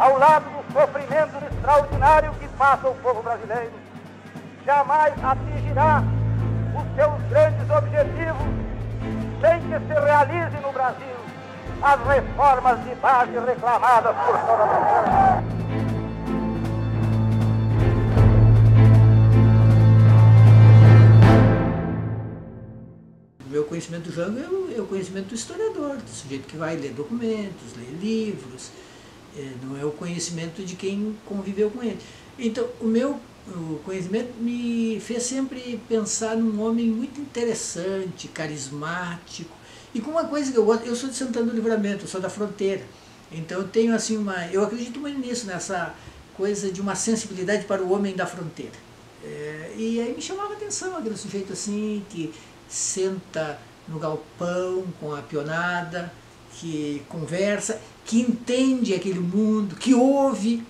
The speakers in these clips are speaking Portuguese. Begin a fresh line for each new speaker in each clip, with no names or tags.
ao lado do sofrimento extraordinário que passa o povo brasileiro, jamais atingirá os seus grandes objetivos sem que se realize no Brasil as reformas de base reclamadas por toda a nação.
O meu conhecimento do Jango é o conhecimento do historiador, do sujeito que vai ler documentos, ler livros, não é o conhecimento de quem conviveu com ele. Então, o conhecimento me fez sempre pensar num homem muito interessante, carismático, e com uma coisa que eu gosto, eu sou de Santana do Livramento, eu sou da fronteira, então eu tenho assim eu acredito muito nisso, nessa coisa de uma sensibilidade para o homem da fronteira. E aí me chamava a atenção aquele sujeito assim, que senta no galpão com a pionada, que conversa, que entende aquele mundo, que ouve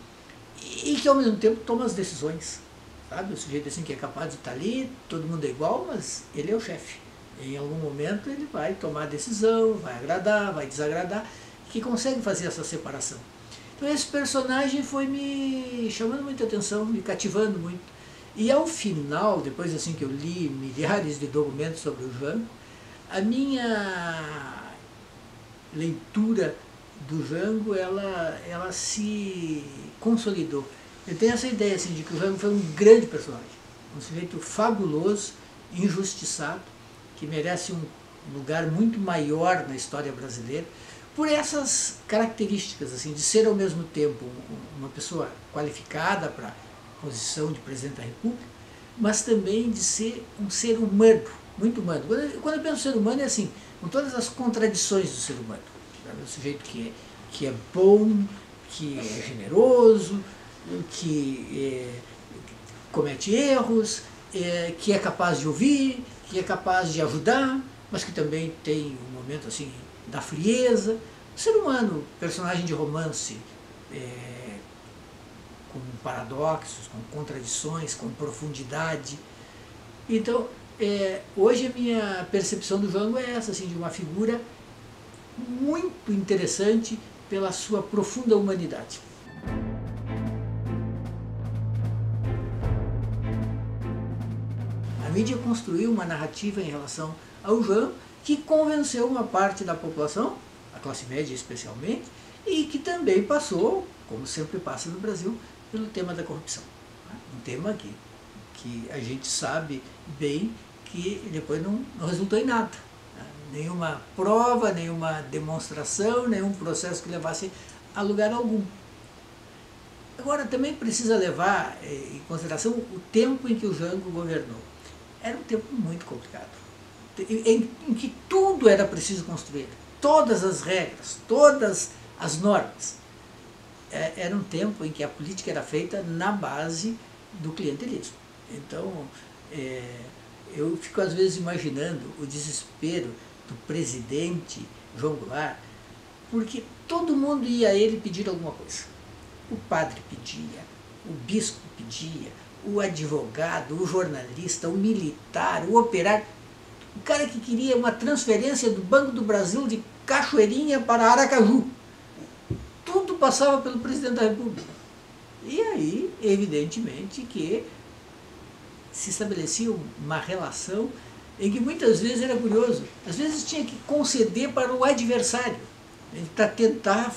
e que ao mesmo tempo toma as decisões, sabe? O sujeito assim que é capaz de estar ali, todo mundo é igual, mas ele é o chefe. Em algum momento ele vai tomar a decisão, vai agradar, vai desagradar, que consegue fazer essa separação. Então esse personagem foi me chamando muita atenção, me cativando muito. E ao final, depois assim que eu li milhares de documentos sobre o Jango, a minha leitura do Jango, ela se consolidou. Eu tenho essa ideia assim, de que o Jango foi um grande personagem, um sujeito fabuloso, injustiçado, que merece um lugar muito maior na história brasileira, por essas características assim, de ser ao mesmo tempo uma pessoa qualificada para posição de presidente da República, mas também de ser um ser humano, muito humano. Quando eu penso em ser humano é assim, com todas as contradições do ser humano. Um sujeito que é bom, que é generoso, que comete erros, que é capaz de ouvir, que é capaz de ajudar, mas que também tem um momento assim da frieza. Um ser humano, personagem de romance, com paradoxos, com contradições, com profundidade. Então, hoje a minha percepção do Jango é essa, assim, de uma figura muito interessante pela sua profunda humanidade. A mídia construiu uma narrativa em relação ao Jango que convenceu uma parte da população, a classe média especialmente, e que também passou, como sempre passa no Brasil, pelo tema da corrupção. Um tema que a gente sabe bem que depois não resultou em nada. Nenhuma prova, nenhuma demonstração, nenhum processo que levasse a lugar algum. Agora, também precisa levar em consideração o tempo em que o Jango governou. Era um tempo muito complicado, em que tudo era preciso construir, todas as regras, todas as normas. Era um tempo em que a política era feita na base do clientelismo. Então, eu fico às vezes imaginando o desespero do presidente João Goulart, porque todo mundo ia a ele pedir alguma coisa. O padre pedia, o bispo pedia, o advogado, o jornalista, o militar, o operário, o cara que queria uma transferência do Banco do Brasil de Cachoeirinha para Aracaju. Tudo passava pelo presidente da República. E aí, evidentemente, que se estabelecia uma relação em que muitas vezes era curioso. Às vezes tinha que conceder para o adversário, para tentar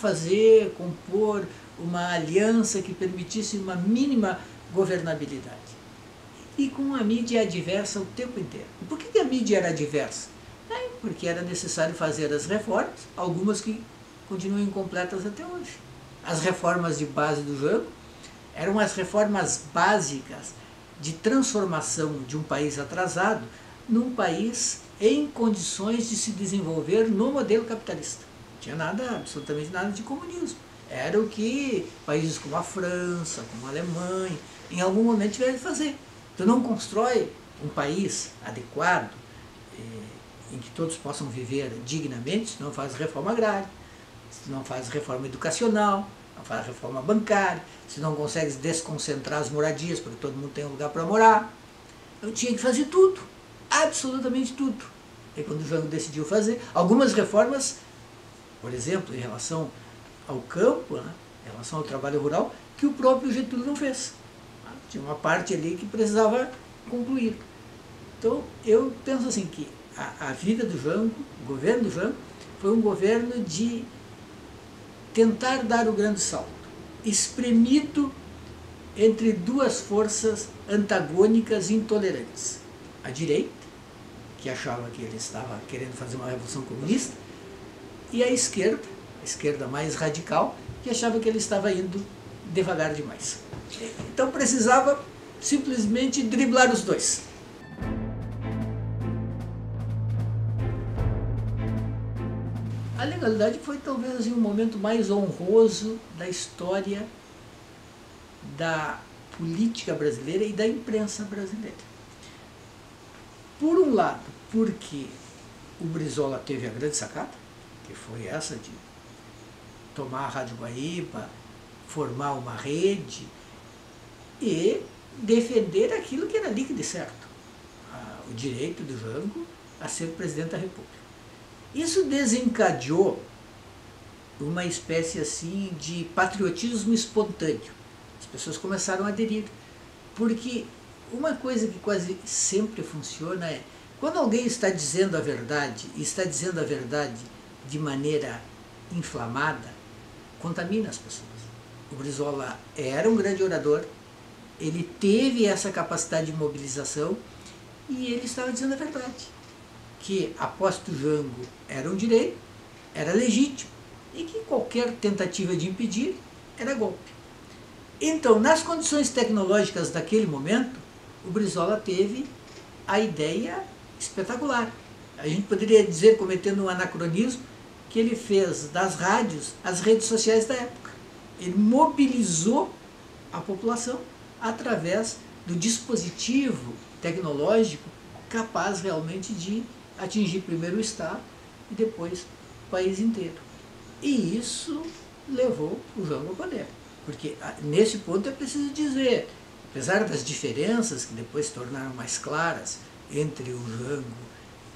compor uma aliança que permitisse uma mínima governabilidade. E com a mídia adversa o tempo inteiro. E por que a mídia era adversa? Porque era necessário fazer as reformas, algumas que continuam incompletas até hoje. As reformas de base do Jango eram as reformas básicas de transformação de um país atrasado num país em condições de se desenvolver no modelo capitalista. Não tinha nada, absolutamente nada de comunismo. Era o que países como a França, como a Alemanha, em algum momento tiveram de fazer. Tu não constrói um país adequado, em que todos possam viver dignamente, se não faz reforma agrária, se não faz reforma educacional, não faz reforma bancária, se não consegue desconcentrar as moradias, porque todo mundo tem um lugar para morar. Eu tinha que fazer tudo, absolutamente tudo. E quando o Jango decidiu fazer, algumas reformas, por exemplo, em relação ao campo, né, em relação ao trabalho rural, que o próprio Getúlio não fez. Tinha uma parte ali que precisava concluir. Então, eu penso assim que a vida do Jango, o governo do Jango, foi um governo de tentar dar o grande salto, espremido entre duas forças antagônicas e intolerantes. A direita, que achava que ele estava querendo fazer uma revolução comunista, e a esquerda mais radical, que achava que ele estava indo devagar demais. Então precisava simplesmente driblar os dois. A legalidade foi talvez o momento mais honroso da história da política brasileira e da imprensa brasileira. Por um lado, porque o Brizola teve a grande sacada, que foi essa de tomar a Rádio Guaíba, formar uma rede e defender aquilo que era líquido e certo, o direito do Jango a ser presidente da República. Isso desencadeou uma espécie assim de patriotismo espontâneo. As pessoas começaram a aderir, porque uma coisa que quase sempre funciona é, quando alguém está dizendo a verdade, e está dizendo a verdade de maneira inflamada, contamina as pessoas. O Brizola era um grande orador, ele teve essa capacidade de mobilização e ele estava dizendo a verdade, que a posse do Jango era um direito, era legítimo, e que qualquer tentativa de impedir era golpe. Então, nas condições tecnológicas daquele momento, o Brizola teve a ideia espetacular. A gente poderia dizer, cometendo um anacronismo, que ele fez das rádios as redes sociais da época. Ele mobilizou a população através do dispositivo tecnológico capaz realmente de atingir primeiro o Estado e depois o país inteiro. E isso levou o Jango ao poder. Porque nesse ponto é preciso dizer, apesar das diferenças que depois se tornaram mais claras entre o Jango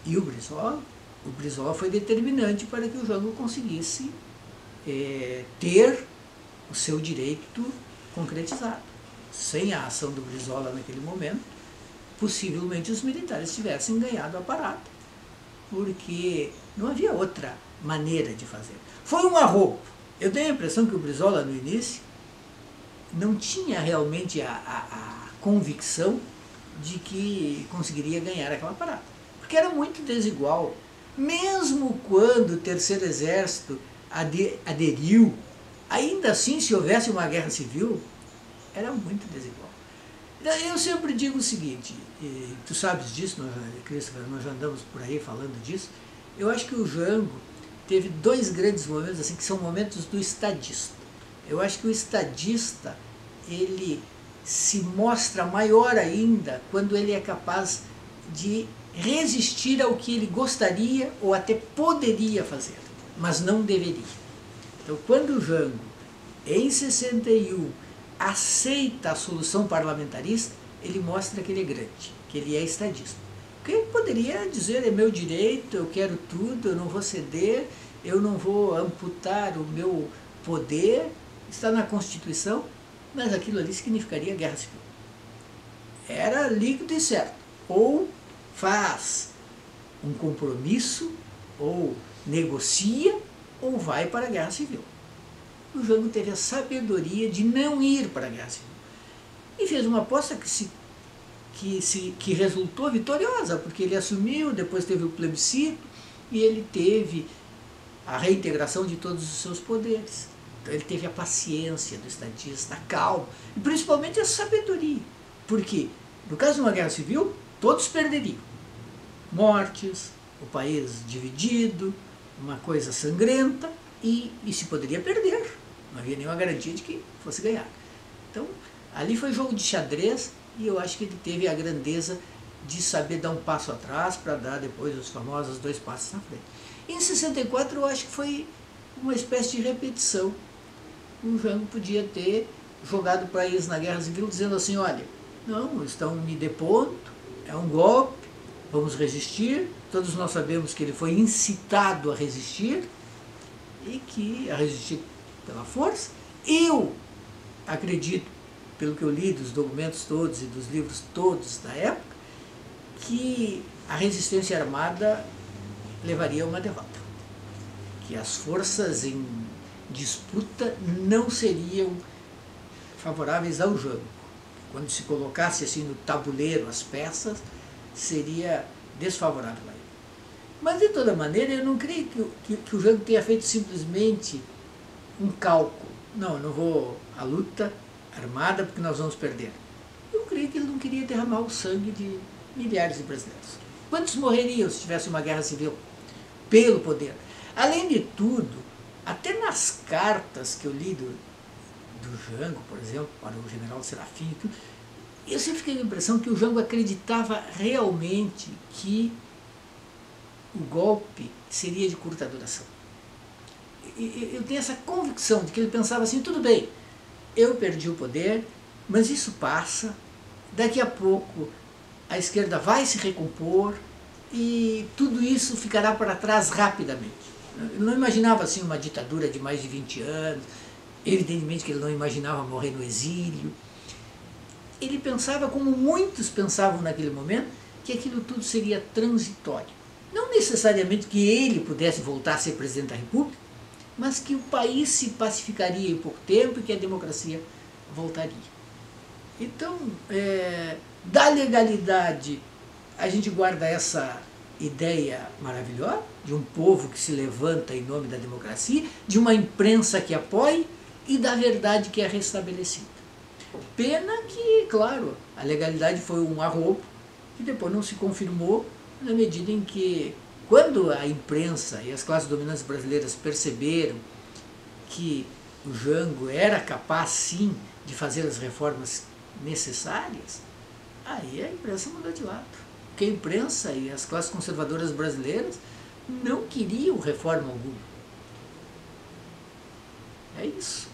e o Brizola foi determinante para que o Jango conseguisse ter o seu direito concretizado. Sem a ação do Brizola naquele momento, possivelmente os militares tivessem ganhado a parada, porque não havia outra maneira de fazer. Foi um arroubo. Eu tenho a impressão que o Brizola, no início, não tinha realmente a convicção de que conseguiria ganhar aquela parada, porque era muito desigual. Mesmo quando o Terceiro Exército aderiu, ainda assim, se houvesse uma guerra civil, era muito desigual. Eu sempre digo o seguinte, e tu sabes disso, Christopher, nós já andamos por aí falando disso, eu acho que o Jango teve dois grandes momentos, assim, que são momentos do estadista. Eu acho que o estadista, ele se mostra maior ainda quando ele é capaz de resistir ao que ele gostaria ou até poderia fazer, mas não deveria. Então, quando o Jango, em 61, aceita a solução parlamentarista, ele mostra que ele é grande, que ele é estadista. Porque ele poderia dizer, é meu direito, eu quero tudo, eu não vou ceder, eu não vou amputar o meu poder, está na Constituição, mas aquilo ali significaria guerra civil. Era líquido e certo. Ou faz um compromisso, ou negocia, ou vai para a guerra civil. O Jango teve a sabedoria de não ir para a guerra civil. E fez uma aposta que resultou vitoriosa, porque ele assumiu, depois teve o plebiscito, e ele teve a reintegração de todos os seus poderes. Então ele teve a paciência do estadista, a calma, e principalmente a sabedoria. Porque, no caso de uma guerra civil, todos perderiam. Mortes, o país dividido, uma coisa sangrenta, e se poderia perder. Não havia nenhuma garantia de que fosse ganhar. Então, ali foi jogo de xadrez, e eu acho que ele teve a grandeza de saber dar um passo atrás para dar depois os famosos 2 passos na frente. Em 64, eu acho que foi uma espécie de repetição. O Jango podia ter jogado o país na guerra civil dizendo assim, olha, não, estão me depondo, é um golpe, vamos resistir. Todos nós sabemos que ele foi incitado a resistir, e que a resistir pela força, Eu acredito, pelo que eu li dos documentos todos e dos livros todos da época, que a resistência armada levaria a uma derrota. Que as forças em disputa não seriam favoráveis ao Jango. Quando se colocasse assim no tabuleiro as peças, seria desfavorável a ele. Mas, de toda maneira, eu não creio que o Jango tenha feito simplesmente um cálculo. Não, eu não vou à luta armada porque nós vamos perder. Eu creio que ele não queria derramar o sangue de milhares de brasileiros. Quantos morreriam se tivesse uma guerra civil? Pelo poder. Além de tudo, até nas cartas que eu li do Jango, por exemplo, para o general Serafim, eu sempre fiquei com a impressão que o Jango acreditava realmente que o golpe seria de curta duração. Eu tenho essa convicção de que ele pensava assim, tudo bem, eu perdi o poder, mas isso passa, daqui a pouco a esquerda vai se recompor e tudo isso ficará para trás rapidamente. Eu não imaginava assim uma ditadura de mais de 20 anos, evidentemente que ele não imaginava morrer no exílio. Ele pensava, como muitos pensavam naquele momento, que aquilo tudo seria transitório. Não necessariamente que ele pudesse voltar a ser presidente da República, mas que o país se pacificaria em pouco tempo e que a democracia voltaria. Então, da legalidade, a gente guarda essa ideia maravilhosa de um povo que se levanta em nome da democracia, de uma imprensa que apoie e da verdade que é restabelecida. Pena que, claro, a legalidade foi um arrobo que depois não se confirmou na medida em que, quando a imprensa e as classes dominantes brasileiras perceberam que o Jango era capaz, sim, de fazer as reformas necessárias, aí a imprensa mudou de lado. Porque a imprensa e as classes conservadoras brasileiras não queriam reforma alguma. É isso.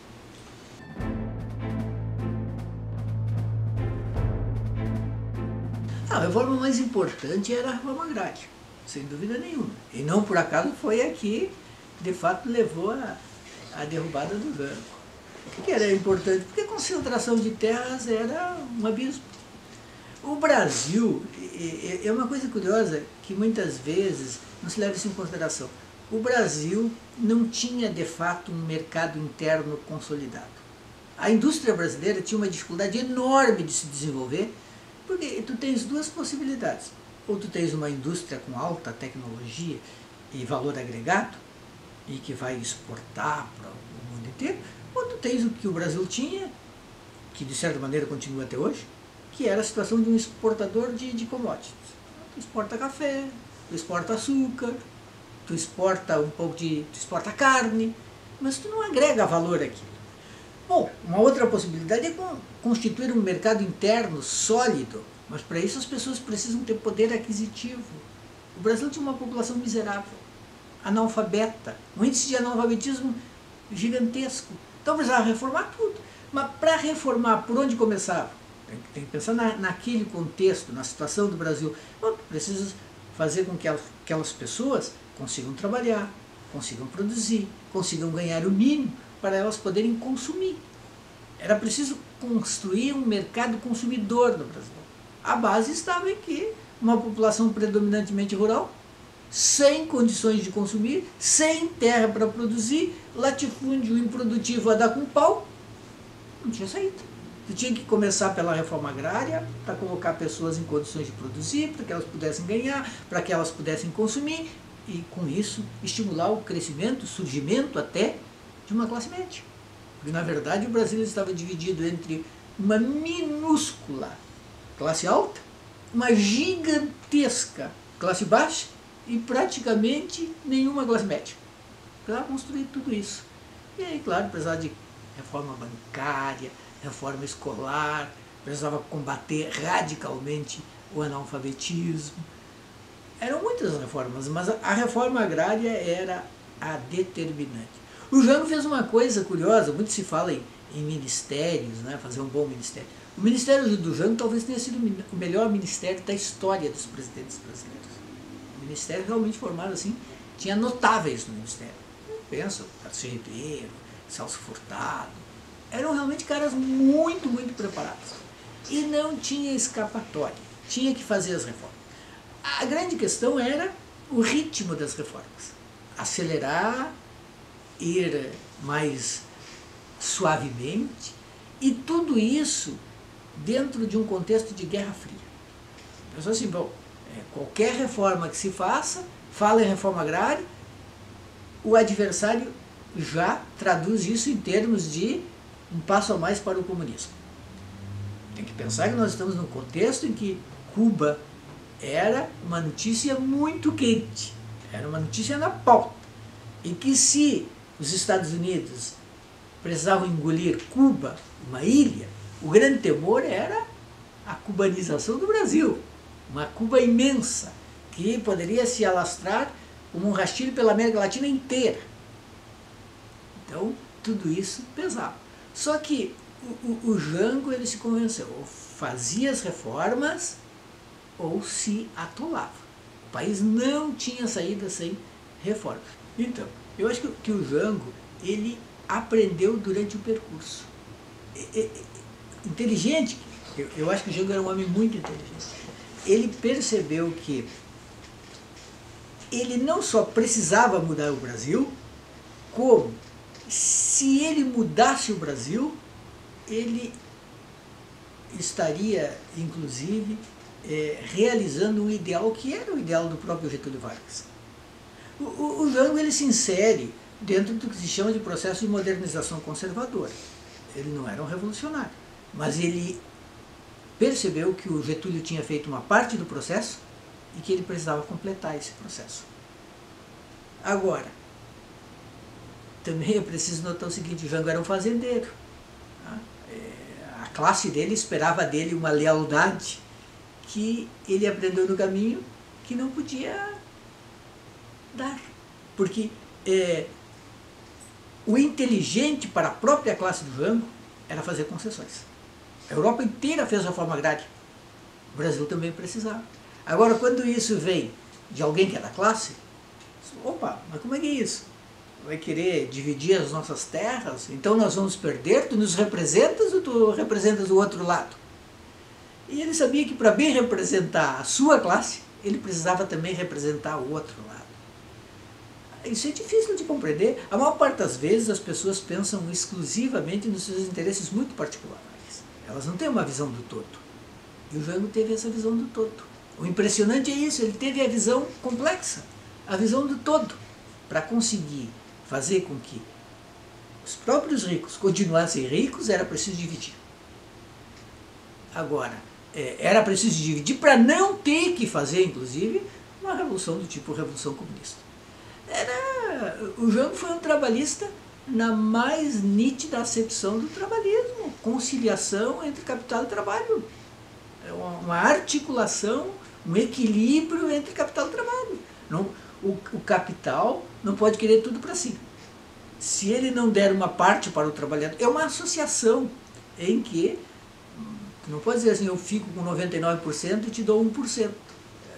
A reforma mais importante era a reforma agrária, sem dúvida nenhuma. E não por acaso foi a que, de fato, levou a derrubada do Jango. Por que era importante? Porque a concentração de terras era um abismo. O Brasil, é uma coisa curiosa que muitas vezes não se leva isso em consideração. O Brasil não tinha, de fato, um mercado interno consolidado. A indústria brasileira tinha uma dificuldade enorme de se desenvolver, porque tu tens duas possibilidades. Ou tu tens uma indústria com alta tecnologia e valor agregado, e que vai exportar para o mundo inteiro, ou tu tens o que o Brasil tinha, que de certa maneira continua até hoje, que era a situação de um exportador de commodities. Tu exporta café, tu exporta açúcar, tu exporta tu exporta carne, mas tu não agrega valor aqui. Bom, uma outra possibilidade é constituir um mercado interno sólido, mas para isso as pessoas precisam ter poder aquisitivo. O Brasil tinha uma população miserável, analfabeta, um índice de analfabetismo gigantesco. Então precisava reformar tudo. Mas para reformar, por onde começava? Tem que pensar naquele contexto, na situação do Brasil. Bom, precisa fazer com que aquelas pessoas consigam trabalhar, consigam produzir, consigam ganhar o mínimo para elas poderem consumir. Era preciso construir um mercado consumidor no Brasil. A base estava em que uma população predominantemente rural, sem condições de consumir, sem terra para produzir, latifúndio improdutivo a dar com pau, não tinha saída. Tu tinha que começar pela reforma agrária, para colocar pessoas em condições de produzir, para que elas pudessem ganhar, para que elas pudessem consumir, e com isso estimular o crescimento, o surgimento até de uma classe média. Porque na verdade o Brasil estava dividido entre uma minúscula classe alta, uma gigantesca classe baixa e praticamente nenhuma classe média. Precisava construir tudo isso. E aí, claro, precisava de reforma bancária, reforma escolar, precisava combater radicalmente o analfabetismo. Eram muitas reformas, mas a reforma agrária era a determinante. O Jango fez uma coisa curiosa, muito se fala em ministérios, né, fazer um bom ministério. O ministério do Jango talvez tenha sido o melhor ministério da história dos presidentes brasileiros. O ministério realmente formado assim, tinha notáveis no ministério. Pensa, Tarcísio Ribeiro, Celso Furtado, eram realmente caras muito, muito preparados. E não tinha escapatória, tinha que fazer as reformas. A grande questão era o ritmo das reformas. Acelerar, ir mais suavemente, e tudo isso dentro de um contexto de Guerra Fria. Pensou assim, bom, qualquer reforma que se faça, fala em reforma agrária, o adversário já traduz isso em termos de um passo a mais para o comunismo. Tem que pensar que nós estamos num contexto em que Cuba era uma notícia muito quente, era uma notícia na pauta, e que se os Estados Unidos precisavam engolir Cuba, uma ilha, o grande temor era a cubanização do Brasil, uma Cuba imensa, que poderia se alastrar como um rastilho pela América Latina inteira. Então, tudo isso pesava. Só que o Jango, ele se convenceu, ou fazia as reformas ou se atolava. O país não tinha saída sem reforma. Então, eu acho que o Jango, ele aprendeu durante o percurso. Inteligente, eu acho que o Jango era um homem muito inteligente. Ele percebeu que ele não só precisava mudar o Brasil, como se ele mudasse o Brasil, ele estaria, inclusive, realizando um ideal que era o ideal do próprio Getúlio Vargas. O Jango, ele se insere dentro do que se chama de processo de modernização conservadora. Ele não era um revolucionário, mas ele percebeu que o Getúlio tinha feito uma parte do processo e que ele precisava completar esse processo. Agora, também é preciso notar o seguinte, o Jango era um fazendeiro. A classe dele esperava dele uma lealdade que ele aprendeu no caminho que não podia dar. Porque o inteligente para a própria classe do Jango era fazer concessões. A Europa inteira fez reforma agrária. O Brasil também precisava. Agora, quando isso vem de alguém que é da classe, opa, mas como é que é isso? Vai querer dividir as nossas terras? Então nós vamos perder? Tu nos representas ou tu representas o outro lado? E ele sabia que para bem representar a sua classe, ele precisava também representar o outro lado. Isso é difícil de compreender. A maior parte das vezes as pessoas pensam exclusivamente nos seus interesses muito particulares. Elas não têm uma visão do todo. E o Jango teve essa visão do todo. O impressionante é isso, ele teve a visão complexa, a visão do todo, para conseguir fazer com que os próprios ricos continuassem ricos, era preciso dividir. Agora, era preciso dividir para não ter que fazer, inclusive, uma revolução do tipo Revolução Comunista. O Jango foi um trabalhista na mais nítida acepção do trabalhismo, conciliação entre capital e trabalho, uma articulação, um equilíbrio entre capital e trabalho. Não, o capital não pode querer tudo para si. Se ele não der uma parte para o trabalhador, é uma associação em que não pode dizer assim, eu fico com 99% e te dou 1%.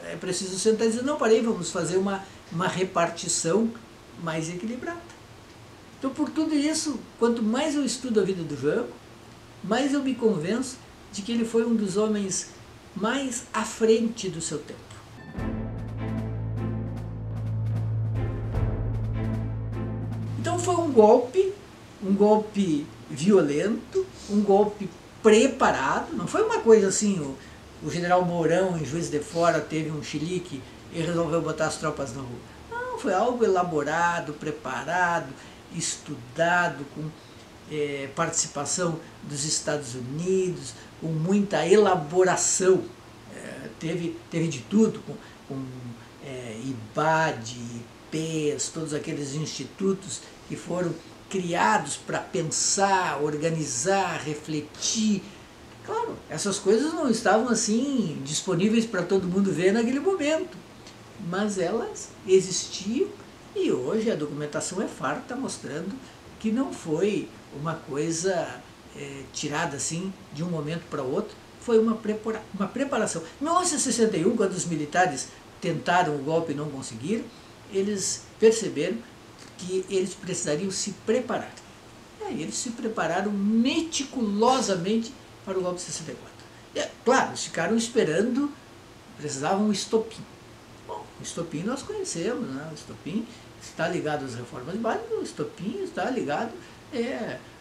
É preciso sentar e dizer, não, parei, vamos fazer uma repartição mais equilibrada. Então, por tudo isso, quanto mais eu estudo a vida do Jango, mais eu me convenço de que ele foi um dos homens mais à frente do seu tempo. Então foi um golpe violento, um golpe preparado, não foi uma coisa assim, o general Mourão, em Juiz de Fora, teve um chilique e resolveu botar as tropas na rua. Não, foi algo elaborado, preparado, estudado, com participação dos Estados Unidos, com muita elaboração. Teve de tudo, com IBAD, IPES, todos aqueles institutos que foram criados para pensar, organizar, refletir. Claro, essas coisas não estavam assim disponíveis para todo mundo ver naquele momento, mas elas existiam e hoje a documentação é farta mostrando que não foi uma coisa tirada assim de um momento para outro, foi uma preparação. Em 1961, quando os militares tentaram o golpe e não conseguiram, eles perceberam que eles precisariam se preparar. E aí eles se prepararam meticulosamente para o golpe de 64. Claro, eles ficaram esperando, precisavam um estopim. Bom, o estopim nós conhecemos, né? O estopim está ligado às reformas de base, o estopim está ligado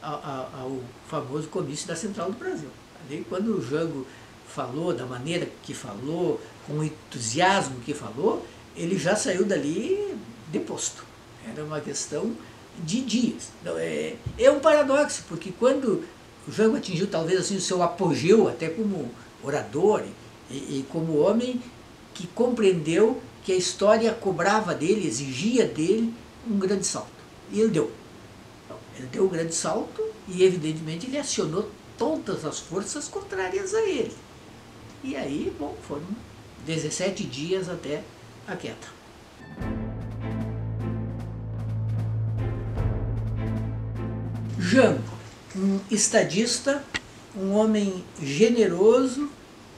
ao famoso comício da Central do Brasil. Ali, quando o Jango falou da maneira que falou, com o entusiasmo que falou, ele já saiu dali deposto. Era uma questão de dias. Então, é um paradoxo, porque quando o Jango atingiu talvez assim, o seu apogeu, até como orador e como homem que compreendeu que a história cobrava dele, exigia dele um grande salto. E ele deu. Então, ele deu um grande salto e, evidentemente, ele acionou todas as forças contrárias a ele. E aí, bom, foram 17 dias até a queda. Jango, um estadista, um homem generoso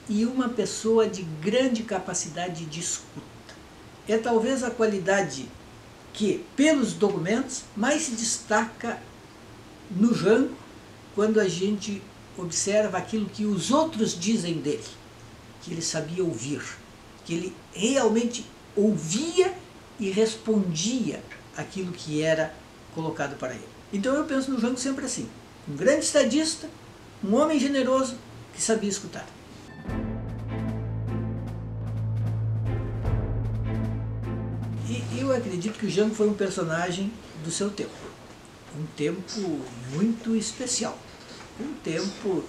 e uma pessoa de grande capacidade de escuta. É talvez a qualidade que, pelos documentos, mais se destaca no Jango quando a gente observa aquilo que os outros dizem dele, que ele sabia ouvir, que ele realmente ouvia e respondia aquilo que era colocado para ele. Então eu penso no Jango sempre assim, um grande estadista, um homem generoso que sabia escutar. E eu acredito que o Jango foi um personagem do seu tempo, um tempo muito especial, um tempo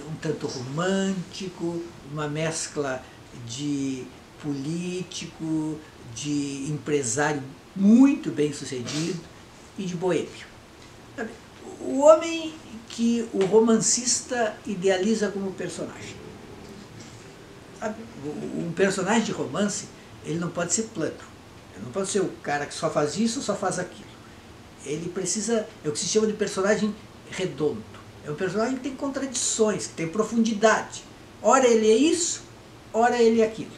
um tanto romântico, uma mescla de político, de empresário muito bem sucedido e de boêmio. O homem que o romancista idealiza como personagem. Um personagem de romance, ele não pode ser plano. Ele não pode ser o cara que só faz isso ou só faz aquilo. Ele precisa, é o que se chama de personagem redondo. É um personagem que tem contradições, que tem profundidade. Ora ele é isso, ora ele é aquilo.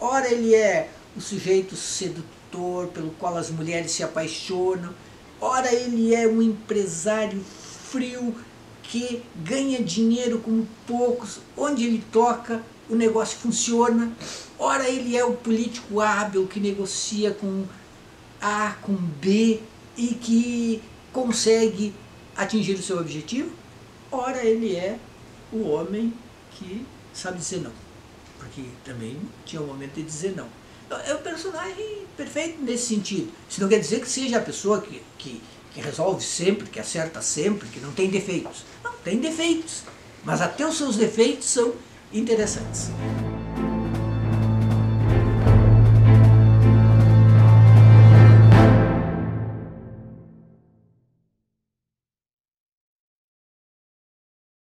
Ora ele é o sujeito sedutor pelo qual as mulheres se apaixonam. Ora ele é um empresário frio que ganha dinheiro com poucos, onde ele toca o negócio funciona. Ora ele é o político hábil que negocia com A, com B e que consegue atingir o seu objetivo. Ora ele é o homem que sabe dizer não, porque também tinha um momento de dizer não. É um personagem perfeito nesse sentido. Isso não quer dizer que seja a pessoa que resolve sempre, que acerta sempre, que não tem defeitos. Não, tem defeitos, mas até os seus defeitos são interessantes.